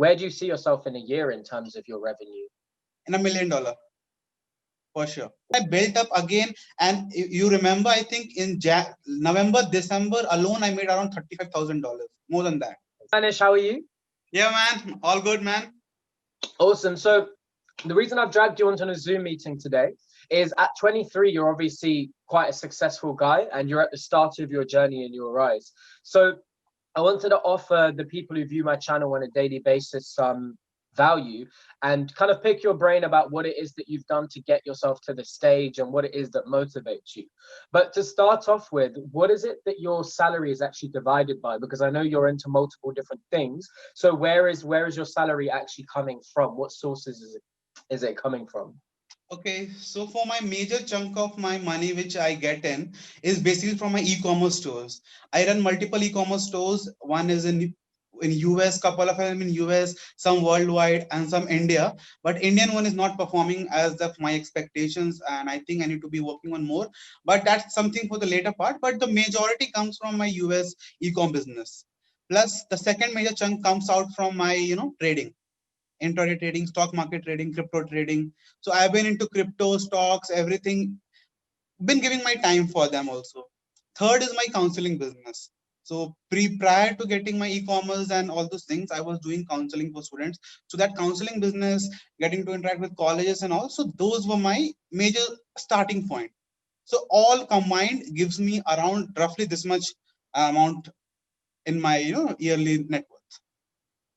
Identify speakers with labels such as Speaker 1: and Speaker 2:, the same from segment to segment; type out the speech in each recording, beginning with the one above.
Speaker 1: Where do you see yourself in a year in terms of your revenue?
Speaker 2: In $1 million, for sure. I built up again, and you remember, I think in November, December alone, I made around $35,000, more than that.
Speaker 1: Anish, how are you?
Speaker 2: Yeah, man, all good, man.
Speaker 1: Awesome. So the reason I've dragged you onto a Zoom meeting today is at 23, you're obviously quite a successful guy and you're at the start of your journey in your rise. So I wanted to offer the people who view my channel on a daily basis some value and kind of pick your brain about what it is that you've done to get yourself to the stage and what it is that motivates you. But to start off with, what is it that your salary is actually divided by? Because I know you're into multiple different things. So where is your salary actually coming from? What sources is it coming from?
Speaker 2: Okay, so for my major chunk of my money which I get in is basically from my e-commerce stores. I run multiple e-commerce stores. One is in US, couple of them in US, some worldwide, and some India. But Indian one is not performing as of my expectations, and I think I need to be working on more. But that's something for the later part. But the majority comes from my US e-com business. Plus, the second major chunk comes out from my trading, intraday trading, stock market trading, crypto trading. So I've been into crypto, stocks, everything, been giving my time for them also. Third is my counseling business. So prior to getting my e-commerce and all those things, I was doing counseling for students. So that counseling business, getting to interact with colleges and also those were my major starting point. So all combined gives me around roughly this much amount in my yearly net worth.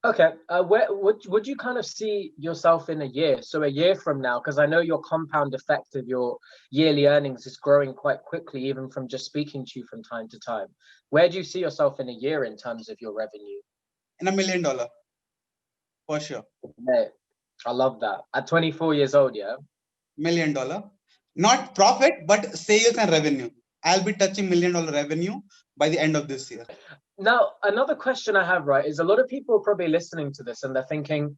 Speaker 1: Okay, where would you kind of see yourself in a year? So a year from now, because I know your compound effect of your yearly earnings is growing quite quickly, even from just speaking to you from time to time. Where do you see yourself in a year in terms of your revenue?
Speaker 2: In $1 million, for sure.
Speaker 1: Mate, I love that. At 24 years old, yeah?
Speaker 2: $1 million, not profit, but sales and revenue. I'll be touching $1 million revenue by the end of this year.
Speaker 1: Now, another question I have, right, is a lot of people are probably listening to this and they're thinking,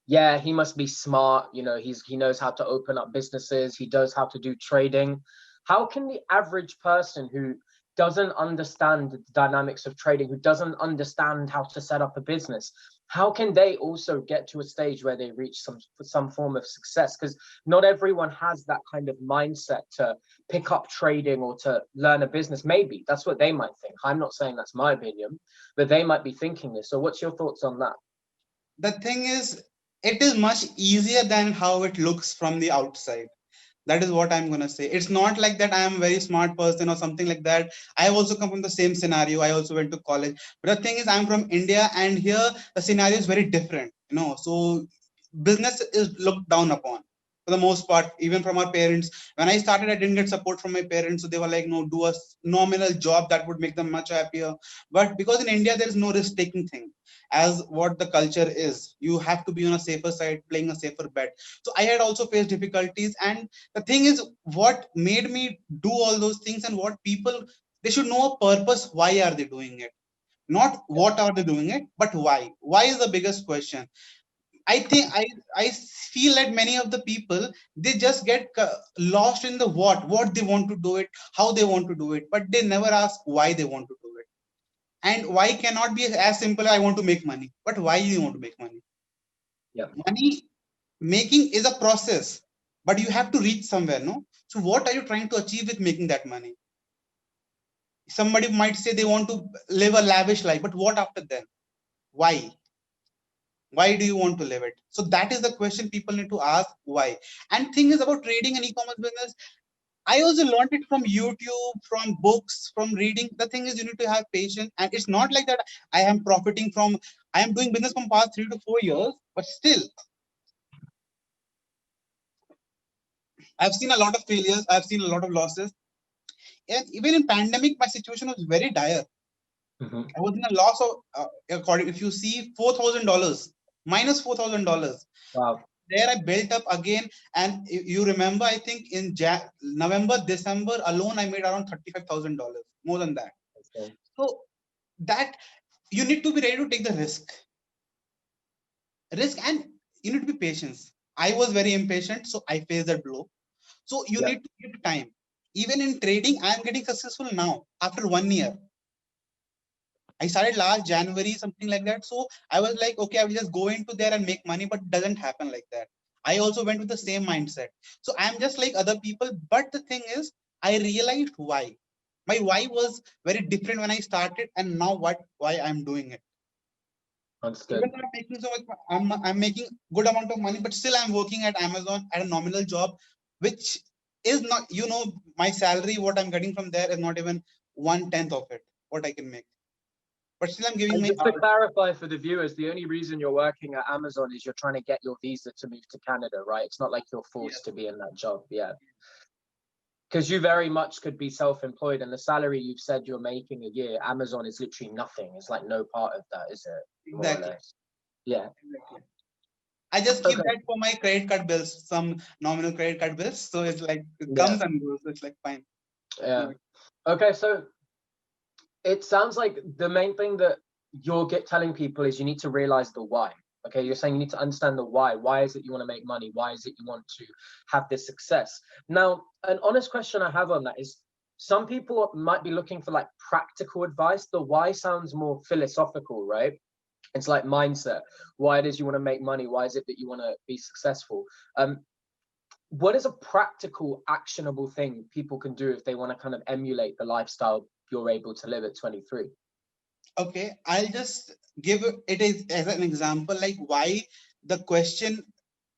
Speaker 1: yeah, he must be smart. You know, he knows how to open up businesses. He knows how to do trading. How can the average person who doesn't understand the dynamics of trading, who doesn't understand how to set up a business, how can they also get to a stage where they reach some form of success? Because not everyone has that kind of mindset to pick up trading or to learn a business. Maybe that's what they might think. I'm not saying that's my opinion, but they might be thinking this. So what's your thoughts on that?
Speaker 2: The thing is, it is much easier than how it looks from the outside. That is what I'm going to say. It's not like that I am a very smart person or something like that. I have also come from the same scenario. I also went to college. But the thing is, I'm from India, and here the scenario is very different. So business is looked down upon for the most part, even from our parents. When I started, I didn't get support from my parents. So they were like, no, do a nominal job that would make them much happier. But because in India, there is no risk taking thing as what the culture is. You have to be on a safer side, playing a safer bet. So I had also faced difficulties. And the thing is, what made me do all those things and what people, they should know a purpose. Why are they doing it? Not what are they doing it, but why is the biggest question. I think I feel that many of the people, they just get lost in the what they want to do it, how they want to do it, but they never ask why they want to do it. And why cannot be as simple as I want to make money, but why you want to make money.
Speaker 1: Yeah.
Speaker 2: Money making is a process, but you have to reach somewhere, no? So what are you trying to achieve with making that money? Somebody might say they want to live a lavish life, but what after then? Why do you want to live it? So that is the question people need to ask, why. And thing is about trading and e-commerce business, I also learned it from YouTube, from books, from reading. The thing is, you need to have patience, and it's not like that I am profiting from, I am doing business from past 3 to 4 years, but still I've seen a lot of failures, I've seen a lot of losses. And even in pandemic, my situation was very dire. I was in a loss of according, if you see, $4,000, minus $4,000.
Speaker 1: Wow.
Speaker 2: There I built up again, and you remember, I think in November, December alone, I made around $35,000, more than that.
Speaker 1: Okay.
Speaker 2: So that you need to be ready to take the risk, and you need to be patient. I was very impatient, so I faced that blow. So you need to give time. Even in trading, I am getting successful now after 1 year. I started last January, something like that. So I was like, okay, I will just go into there and make money, but it doesn't happen like that. I also went with the same mindset. So I'm just like other people. But the thing is, I realized why. My why was very different when I started, and now why I'm doing it.
Speaker 1: Understood.
Speaker 2: Even though I'm making so much, I'm making good amount of money, but still I'm working at Amazon at a nominal job, which is not, my salary, what I'm getting from there is not even 1/10 of it, what I can make. But still I'm giving
Speaker 1: And
Speaker 2: my
Speaker 1: just to clarify for the viewers, the only reason you're working at Amazon is you're trying to get your visa to move to Canada, right? It's not like you're forced to be in that job. Yeah. Because you very much could be self-employed, and the salary you've said you're making a year, Amazon is literally nothing. It's like no part of that, is it? More or
Speaker 2: exactly.
Speaker 1: less. Yeah.
Speaker 2: Exactly. I just keep
Speaker 1: Okay.
Speaker 2: that for my credit card bills, some nominal credit card bills. So it's like it
Speaker 1: Yeah.
Speaker 2: comes and goes. It's like fine.
Speaker 1: Yeah. Okay. So it sounds like the main thing that you're telling people is you need to realize the why. Okay, you're saying you need to understand the why. Why is it you want to make money? Why is it you want to have this success? Now, an honest question I have on that is some people might be looking for like practical advice. The why sounds more philosophical, right? It's like mindset. Why it is you want to make money? Why is it that you want to be successful? What is a practical, actionable thing people can do if they want to kind of emulate the lifestyle you're able to live at 23?
Speaker 2: Okay, I'll just give it as an example, like why the question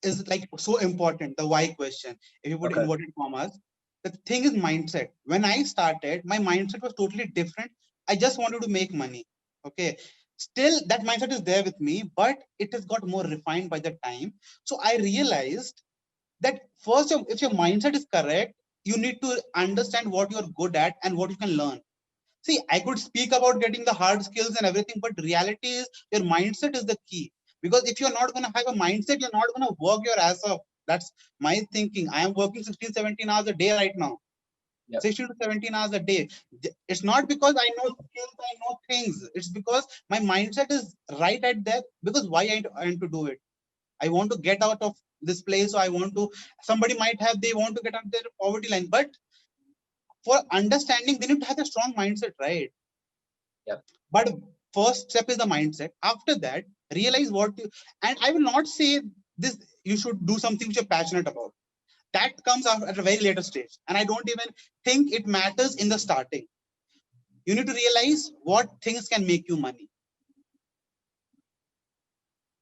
Speaker 2: is like so important. The why question, if you put
Speaker 1: Okay.
Speaker 2: inverted commas, the thing is mindset. When I started, my mindset was totally different. I just wanted to make money. Okay, still that mindset is there with me, but it has got more refined by the time. So I realized that first, if your mindset is correct, you need to understand what you're good at and what you can learn. See, I could speak about getting the hard skills and everything, but reality is your mindset is the key. Because if you're not going to have a mindset, you're not going to work your ass off. That's my thinking. I am working 16, 17 hours a day right now.
Speaker 1: Yep.
Speaker 2: 16 to 17 hours a day. It's not because I know skills, I know things. It's because my mindset is right at that. Because why I want to do it? I want to get out of this place. So I want to, somebody might have, they want to get out their poverty line. But for understanding, they need to have a strong mindset, right?
Speaker 1: Yep.
Speaker 2: But first step is the mindset. After that, realize what you, and I will not say this, you should do something which you're passionate about. That comes at a very later stage. And I don't even think it matters in the starting. You need to realize what things can make you money.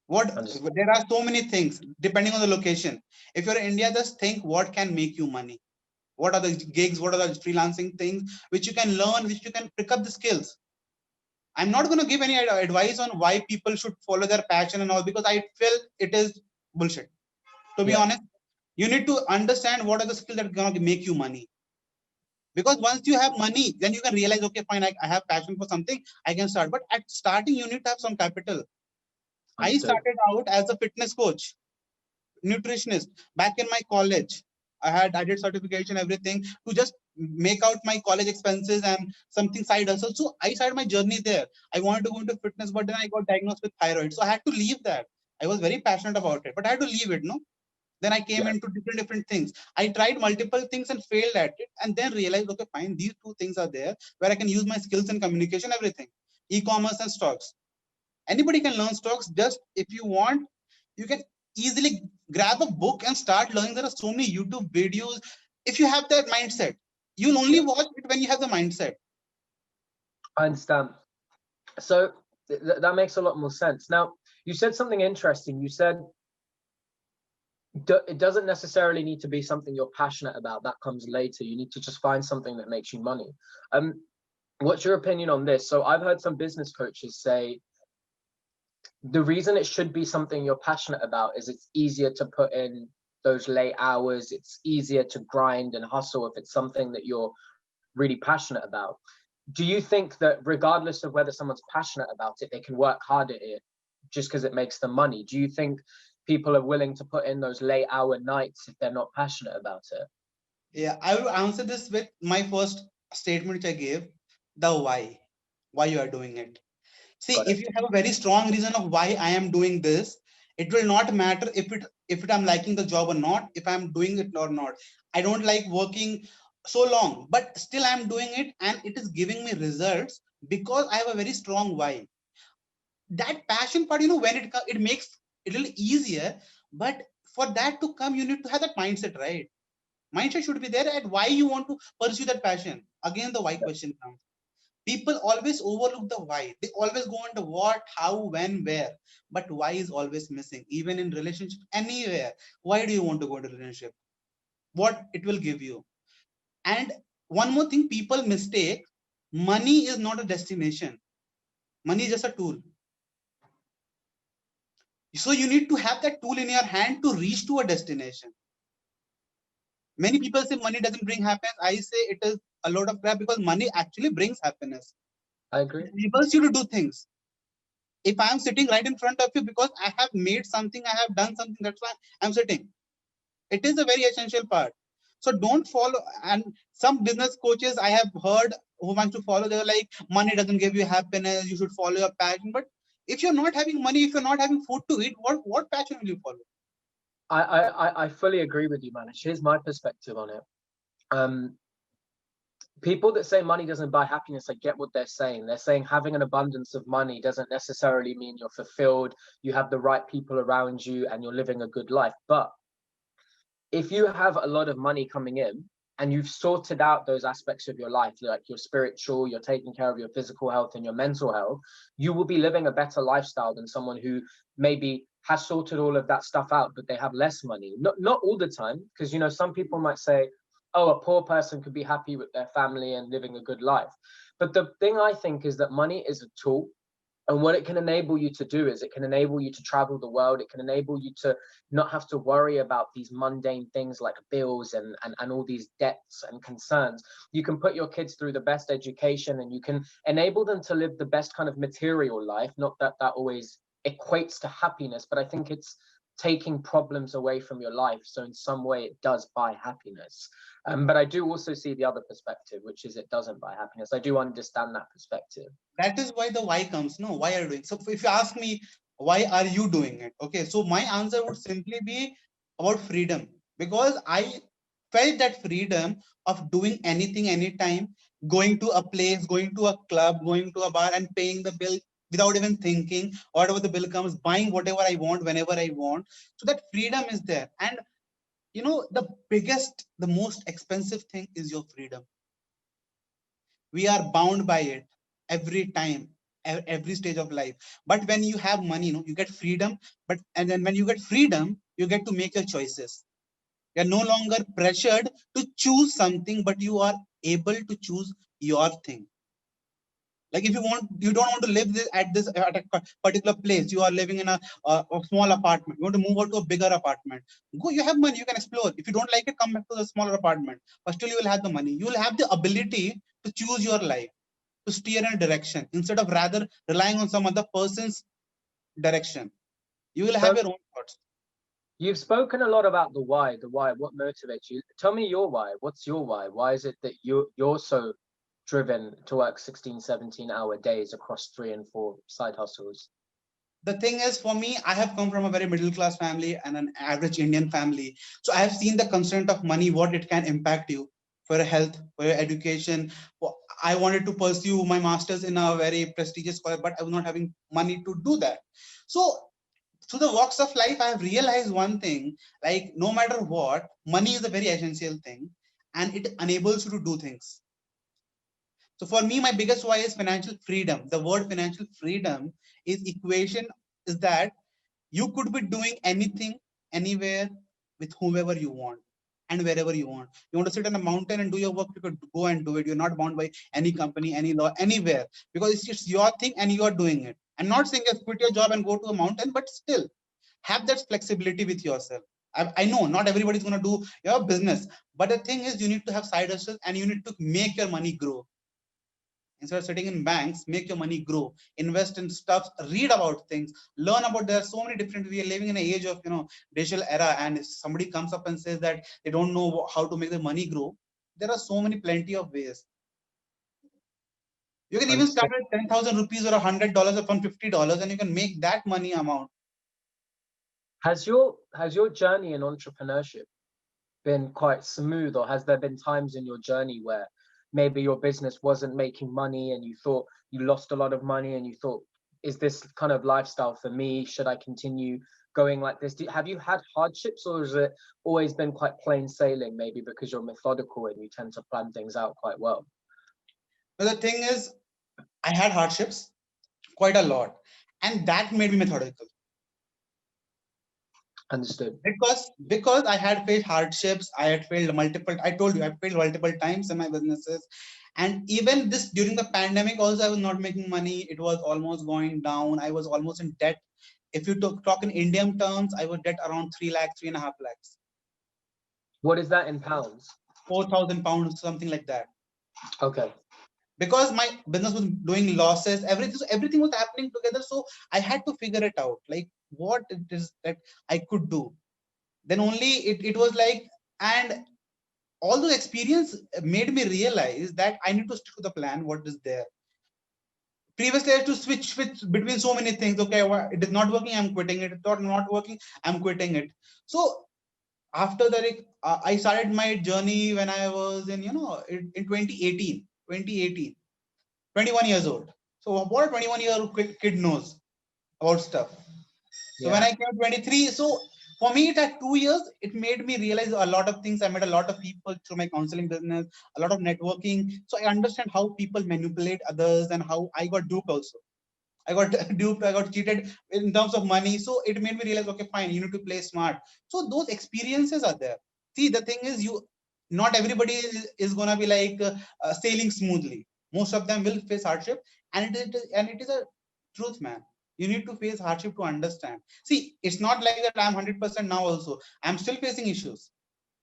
Speaker 2: There are so many things depending on the location. If you're in India, just think what can make you money. What are the gigs? What are the freelancing things which you can learn, which you can pick up the skills? I'm not going to give any advice on why people should follow their passion and all, because I feel it is bullshit. To be honest, you need to understand what are the skills that are going to make you money. Because once you have money, then you can realize, okay, fine, I have passion for something, I can start. But at starting, you need to have some capital. I started out as a fitness coach, nutritionist back in my college. I did certification, everything to just make out my college expenses and something side hustle. So I started my journey there. I wanted to go into fitness, but then I got diagnosed with thyroid. So I had to leave that. I was very passionate about it, but I had to leave it, no? Then I came into different things. I tried multiple things and failed at it, and then realized, okay, fine, these two things are there where I can use my skills in communication, everything, e-commerce and stocks. Anybody can learn stocks. Just if you want, you can easily grab a book and start learning. There are so many YouTube videos. If you have that mindset, you'll only watch it when you have the mindset.
Speaker 1: I understand. So that makes a lot more sense. Now, you said something interesting. You said it doesn't necessarily need to be something you're passionate about. That comes later. You need to just find something that makes you money. What's your opinion on this? So I've heard some business coaches say the reason it should be something you're passionate about is it's easier to put in those late hours. It's easier to grind and hustle if it's something that you're really passionate about. Do you think that regardless of whether someone's passionate about it, they can work hard at it just because it makes them money? Do you think people are willing to put in those late hour nights if they're not passionate about it?
Speaker 2: Yeah, I will answer this with my first statement which I gave, the why you are doing it. See, if you have a very strong reason of why I am doing this, it will not matter if I'm liking the job or not, if I'm doing it or not. I don't like working so long, but still I'm doing it and it is giving me results. because I have a very strong why. That passion part, when it makes it a little easier. But for that to come, you need to have that mindset, right? Mindset should be there at why you want to pursue that passion. Again, the why question comes. People always overlook the why. They always go on the what, how, when, where. But why is always missing, even in relationship, anywhere. Why do you want to go into relationship? What it will give you? And one more thing, people mistake: money is not a destination. Money is just a tool. So you need to have that tool in your hand to reach to a destination. Many people say money doesn't bring happiness. I say it is a lot of crap, because money actually brings happiness.
Speaker 1: I agree.
Speaker 2: It enables you to do things. If I am sitting right in front of you because I have made something, I have done something, that's why I'm sitting. It is a very essential part. So don't follow. And some business coaches I have heard who wants to follow, they're like, money doesn't give you happiness, you should follow your passion. But if you're not having money, if you're not having food to eat, what passion will you follow?
Speaker 1: I fully agree with you, Manish. Here's my perspective on it. Um, People that say money doesn't buy happiness, I get what they're saying. They're saying having an abundance of money doesn't necessarily mean you're fulfilled, you have the right people around you, and you're living a good life. But if you have a lot of money coming in and you've sorted out those aspects of your life, like your spiritual, you're taking care of your physical health and your mental health, you will be living a better lifestyle than someone who maybe has sorted all of that stuff out, but they have less money. Not all the time, because some people might say, oh, a poor person could be happy with their family and living a good life. But the thing I think is that money is a tool, and what it can enable you to do is it can enable you to travel the world. It can enable you to not have to worry about these mundane things like bills and all these debts and concerns. You can put your kids through the best education, and you can enable them to live the best kind of material life. Not that that always equates to happiness, but I think it's taking problems away from your life. So in some way it does buy happiness. But I do also see the other perspective, which is it doesn't buy happiness. I do understand that perspective.
Speaker 2: That is why the why comes. No, why are you doing? So if you ask me, why are you doing it? Okay, so my answer would simply be about freedom, because I felt that freedom of doing anything, anytime, going to a place, going to a club, going to a bar, and paying the bill without even thinking. Whatever the bill comes, buying whatever I want whenever I want. So that freedom is there. And the biggest, the most expensive thing is your freedom. We are bound by it every time, every stage of life. But when you have money, you get freedom. And then when you get freedom, you get to make your choices. You're no longer pressured to choose something, but you are able to choose your thing. Like if you don't want to live at a particular place. You are living in a small apartment. You want to move out to a bigger apartment. Go. You have money. You can explore. If you don't like it, come back to the smaller apartment. But still, you will have the money. You will have the ability to choose your life, to steer in a direction instead of rather relying on some other person's direction. You will have
Speaker 1: So
Speaker 2: your own thoughts.
Speaker 1: you've spoken a lot about the why, what motivates you. Tell me your why. What's your why? Why is it that you're so driven to work 16, 17-hour days across 3 and 4 side hustles?
Speaker 2: The thing is, for me, I have come from a very middle class family and an average Indian family. So I have seen the constraint of money, what it can impact you for your health, for your education. I wanted to pursue my master's in a very prestigious college, but I was not having money to do that. So through the walks of life, I have realized one thing: like no matter what, money is a very essential thing, and it enables you to do things. So for me, my biggest why is financial freedom. The word financial freedom is equation is that you could be doing anything, anywhere, with whomever you want and wherever you want. You want to sit on a mountain and do your work, you could go and do it. You're not bound by any company, any law, anywhere, because it's your thing and you are doing it. I'm not saying just quit your job and go to a mountain, but still have that flexibility with yourself. I know not everybody's going to do your business, but the thing is, you need to have side hustles and you need to make your money grow. Instead of sitting in banks, make your money grow, invest in stuff, read about things, learn about. There are so many different. We are living in an age of digital era, and if somebody comes up and says that they don't know how to make their money grow, there are so many plenty of ways. You can even
Speaker 1: Understood.
Speaker 2: start with 10,000 rupees or $100 or $50, and you can make that money amount.
Speaker 1: Has your journey in entrepreneurship been quite smooth, or has there been times in your journey where maybe your business wasn't making money and you thought you lost a lot of money and you thought, is this kind of lifestyle for me? Should I continue going like this? Have you had hardships, or has it always been quite plain sailing, maybe because you're methodical and you tend to plan things out quite well?
Speaker 2: But the thing is, I had hardships quite a lot, and that made me methodical.
Speaker 1: Understood.
Speaker 2: Because I had faced hardships, I had failed multiple. I told you I failed multiple times in my businesses, and even this during the pandemic also I was not making money. It was almost going down. I was almost in debt. If you talk in Indian terms, I was debt around 3 lakhs, 3.5 lakhs.
Speaker 1: What is that in pounds?
Speaker 2: 4,000 pounds, something like that.
Speaker 1: Okay.
Speaker 2: Because my business was doing losses, everything was happening together. So I had to figure it out, like what it is that I could do. Then only it was like, and all those experience made me realize that I need to stick to the plan, what is there. Previously, I had to switch between so many things. Okay, it is not working, I'm quitting it. It's not working, I'm quitting it. So after that, I started my journey when I was in, in 2018, 21 years old. So what a 21-year-old kid knows about stuff. So when I came 23, so for me, it had 2 years. It made me realize a lot of things. I met a lot of people through my counseling business, a lot of networking. So I understand how people manipulate others and how I got duped also. I got duped, I got cheated in terms of money. So it made me realize, okay, fine, you need to play smart. So those experiences are there. See, the thing is, not everybody is gonna be like sailing smoothly. Most of them will face hardship, and it is a truth, man. You need to face hardship to understand. See, it's not like that I'm 100% now also. I'm still facing issues.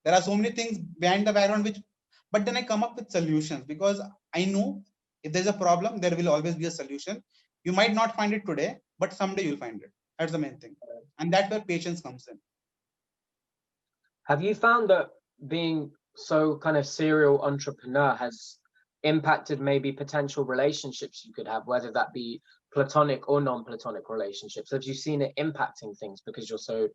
Speaker 2: There are so many things behind the background but then I come up with solutions because I know if there's a problem, there will always be a solution. You might not find it today, but someday you'll find it. That's the main thing. And that's where patience comes in.
Speaker 1: Have you found that being so kind of serial entrepreneur has impacted maybe potential relationships you could have, whether that be platonic or non-platonic relationships? Have you seen it impacting things because you're so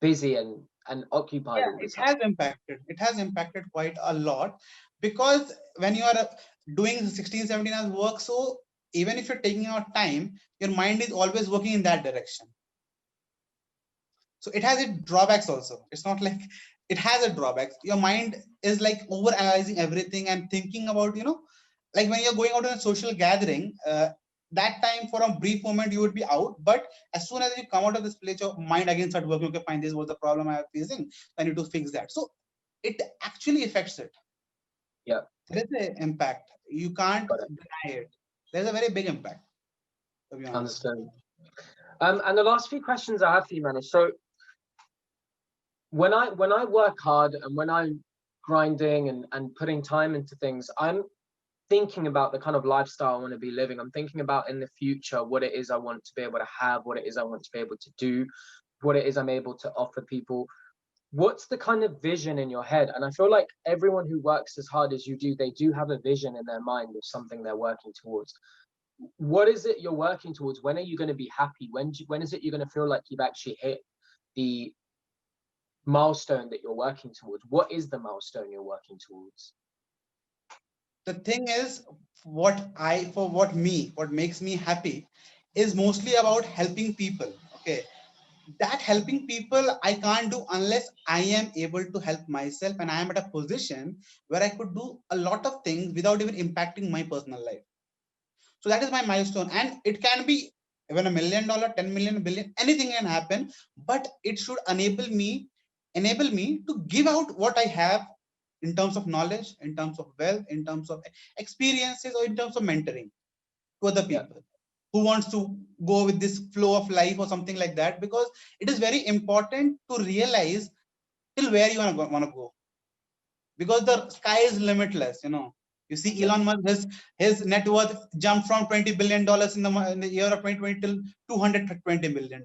Speaker 1: busy and occupied all the
Speaker 2: It
Speaker 1: time?
Speaker 2: has impacted. It has impacted quite a lot because when you are doing 16, 17 hours work, so even if you're taking out time, your mind is always working in that direction. So it has its drawbacks also. It's not like it has a drawbacks. Your mind is like over analyzing everything and thinking about, like when you're going out in a social gathering, that time for a brief moment you would be out, but as soon as you come out of this place, your mind again start working. Okay, fine, this was the problem I was facing. I need to fix that. So it actually affects it.
Speaker 1: Yeah,
Speaker 2: there is an impact. You can't deny it. There's a very big impact, to be honest.
Speaker 1: understand. And the last few questions I have for you, man, is so when I work hard and when I'm grinding and putting time into things, I'm thinking about the kind of lifestyle I want to be living. I'm thinking about in the future what it is I want to be able to have, what it is I want to be able to do, what it is I'm able to offer people. What's the kind of vision in your head? And I feel like everyone who works as hard as you do, they do have a vision in their mind of something they're working towards. What is it you're working towards? When are you going to be happy? When is it you're going to feel like you've actually hit the milestone that you're working towards? What is the milestone you're working towards?
Speaker 2: The thing is, what makes me happy is mostly about helping people. Okay. That helping people I can't do unless I am able to help myself and I am at a position where I could do a lot of things without even impacting my personal life. So that is my milestone, and it can be even $1 million, 10 million, billion, anything can happen, but it should enable me to give out what I have in terms of knowledge, in terms of wealth, in terms of experiences, or in terms of mentoring to other
Speaker 1: Yeah,
Speaker 2: people who wants to go with this flow of life or something like that. Because it is very important to realize till where you want to go, because the sky is limitless. You see
Speaker 1: yeah,
Speaker 2: Elon Musk, his net worth jumped from $20 billion in the year of 2020 till $220 billion.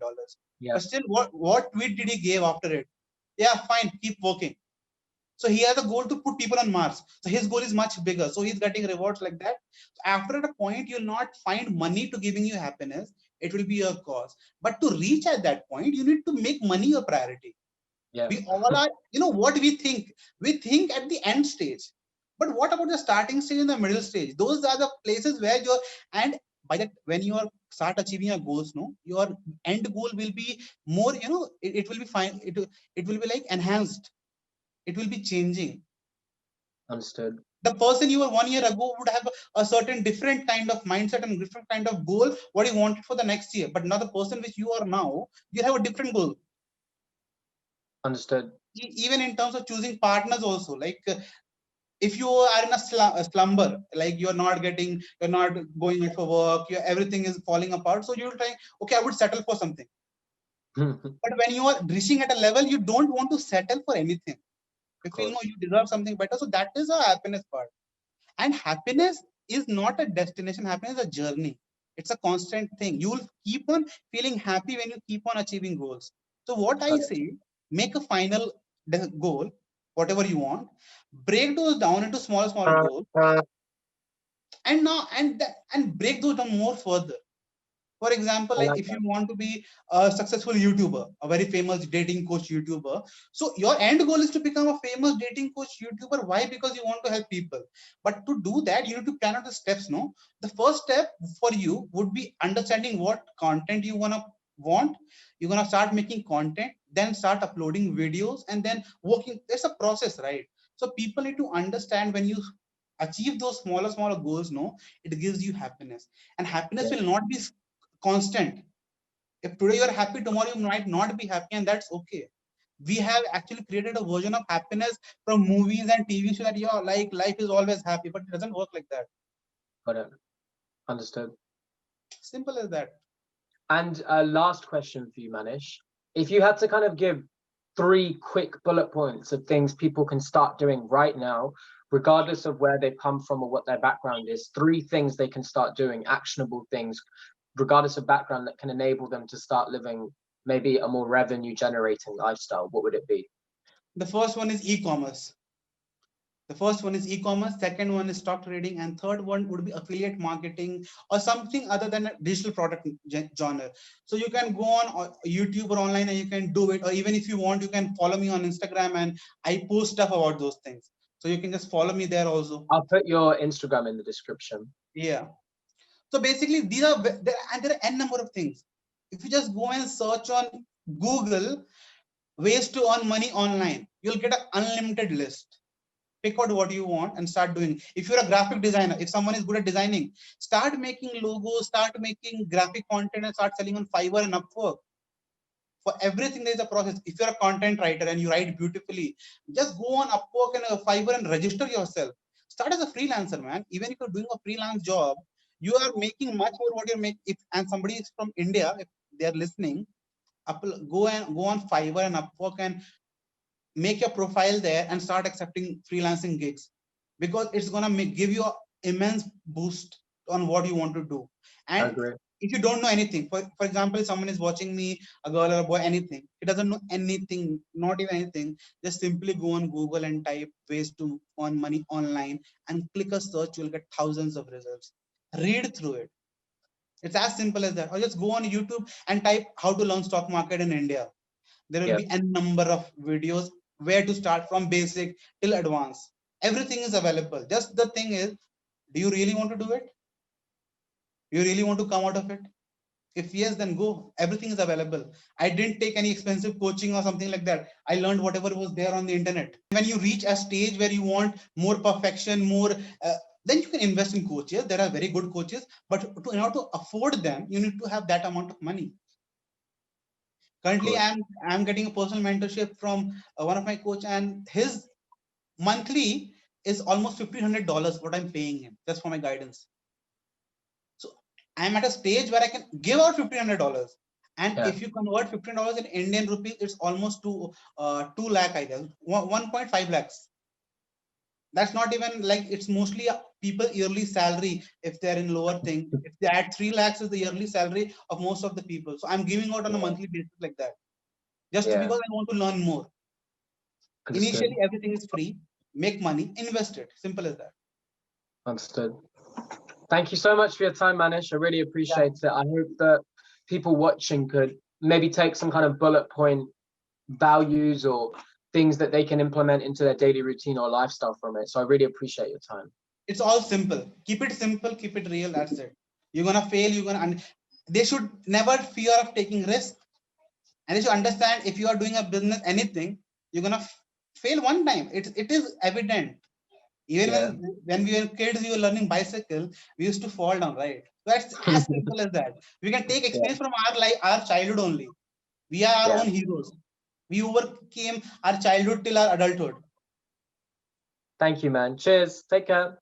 Speaker 1: yeah,
Speaker 2: But still, what tweet did he give after it? Yeah, fine, keep working. So he has a goal to put people on Mars. So his goal is much bigger. So he's getting rewards like that. So after a point, you'll not find money to giving you happiness. It will be your cause. But to reach at that point, you need to make money your priority.
Speaker 1: yeah,
Speaker 2: We all are, what we think. We think at the end stage. But what about the starting stage and the middle stage? Those are the places where you're, and by that, when you are start achieving your goals, no, your end goal will be more, it will be fine. It will be like enhanced. It will be changing.
Speaker 1: Understood.
Speaker 2: The person you were 1 year ago would have a certain different kind of mindset and different kind of goal, what you wanted for the next year. But now the person which you are now, you have a different goal.
Speaker 1: Understood.
Speaker 2: Even in terms of choosing partners also, like if you are in a slumber, like you're not going out for work, everything is falling apart, so you'll try, okay, I would settle for something. But when you are reaching at a level, you don't want to settle for anything. You feel no, you deserve something better. So that is a happiness part. And happiness is not a destination. Happiness is a journey. It's a constant thing. You will keep on feeling happy when you keep on achieving goals. So what I say, make a final goal, whatever you want, break those down into small goals, and now and break those down more further. For example,
Speaker 1: I
Speaker 2: like
Speaker 1: like
Speaker 2: if
Speaker 1: that.
Speaker 2: you want to be a successful YouTuber, a very famous dating coach YouTuber, so your end goal is to become a famous dating coach YouTuber. Why? Because you want to help people. But to do that, you need to plan out the steps. No, the first step for you would be understanding what content you want. You're gonna start making content, then start uploading videos, and then working. There's a process, right? So people need to understand when you achieve those smaller goals. No, it gives you happiness, and happiness
Speaker 1: Yeah.
Speaker 2: will not be constant. If today you're happy, tomorrow you might not be happy, and that's okay. We have actually created a version of happiness from movies and TV shows that you're like life is always happy, but it doesn't work like that.
Speaker 1: Got it. Understood.
Speaker 2: Simple as that.
Speaker 1: And last question for you, Manish. If you had to kind of give 3 quick bullet points of things people can start doing right now, regardless of where they've come from or what their background is, 3 things they can start doing, actionable things, regardless of background, that can enable them to start living maybe a more revenue generating lifestyle, what would it be?
Speaker 2: The first one is e-commerce. The first one is e-commerce, second one is stock trading, and third one would be affiliate marketing or something other than a digital product genre. So you can go on YouTube or online and you can do it, or even if you want, you can follow me on Instagram and I post stuff about those things. So you can just follow me there also.
Speaker 1: I'll put your Instagram in the description.
Speaker 2: Yeah. So basically, these are there are n number of things. If you just go and search on Google ways to earn money online, you'll get an unlimited list. Pick out what you want and start doing. If you're a graphic designer, if someone is good at designing, start making logos, start making graphic content, and start selling on Fiverr and Upwork. For everything, there is a process. If you're a content writer and you write beautifully, just go on Upwork and Fiverr and register yourself. Start as a freelancer, man. Even if you're doing a freelance job, you are making much more what you're making. If and somebody is from India, if they are listening, go on Fiverr and Upwork and make your profile there and start accepting freelancing gigs, because it's gonna give you an immense boost on what you want to do.
Speaker 1: I
Speaker 2: And
Speaker 1: agree.
Speaker 2: if you don't know anything, for example, someone is watching me, a girl or a boy, anything, he doesn't know anything, not even anything, just simply go on Google and type ways to earn money online and click a search, you'll get thousands of results. Read through it. It's as simple as that. Or just go on YouTube and type how to learn stock market in India. There will
Speaker 1: Yeah.
Speaker 2: be a number of videos where to start from basic till advanced. Everything is available. Just the thing is, do you really want to do it? You really want to come out of it? If yes, then go. Everything is available. I didn't take any expensive coaching or something like that. I learned whatever was there on the internet. When you reach a stage where you want more perfection, more, then you can invest in coaches. There are very good coaches, but in order to afford them, you need to have that amount of money. Currently, I'm getting a personal mentorship from one of my coach, and his monthly is almost $1,500 what I'm paying him just for my guidance. So I'm at a stage where I can give out $1,500, and
Speaker 1: Yeah.
Speaker 2: if you convert $15 in Indian rupees, it's almost 2 lakh, I guess, 1.5 lakhs. That's not even like, it's mostly people yearly salary. If they're in lower thing, if they add 3 lakhs is the yearly salary of most of the people. So I'm giving out on a monthly basis like that, just
Speaker 1: Yeah.
Speaker 2: because I want to learn more.
Speaker 1: Understood.
Speaker 2: Initially, everything is free. Make money, invest it. Simple as that.
Speaker 1: Understood. Thank you so much for your time, Manish. I really
Speaker 2: Yeah.
Speaker 1: appreciate it. I hope that people watching could maybe take some kind of bullet point values or things that they can implement into their daily routine or lifestyle from it. So I really appreciate your time.
Speaker 2: It's all simple. Keep it simple, keep it real. That's it. You're gonna fail, and they should never fear of taking risk. And they should understand, if you are doing a business, anything, you're gonna fail one time. It is evident. Even when we were kids, we were learning bicycle, we used to fall down, right? So that's as simple as that. We can take experience from our life, our childhood only. We are our own heroes. We overcame our childhood till our adulthood.
Speaker 1: Thank you, man. Cheers. Take care.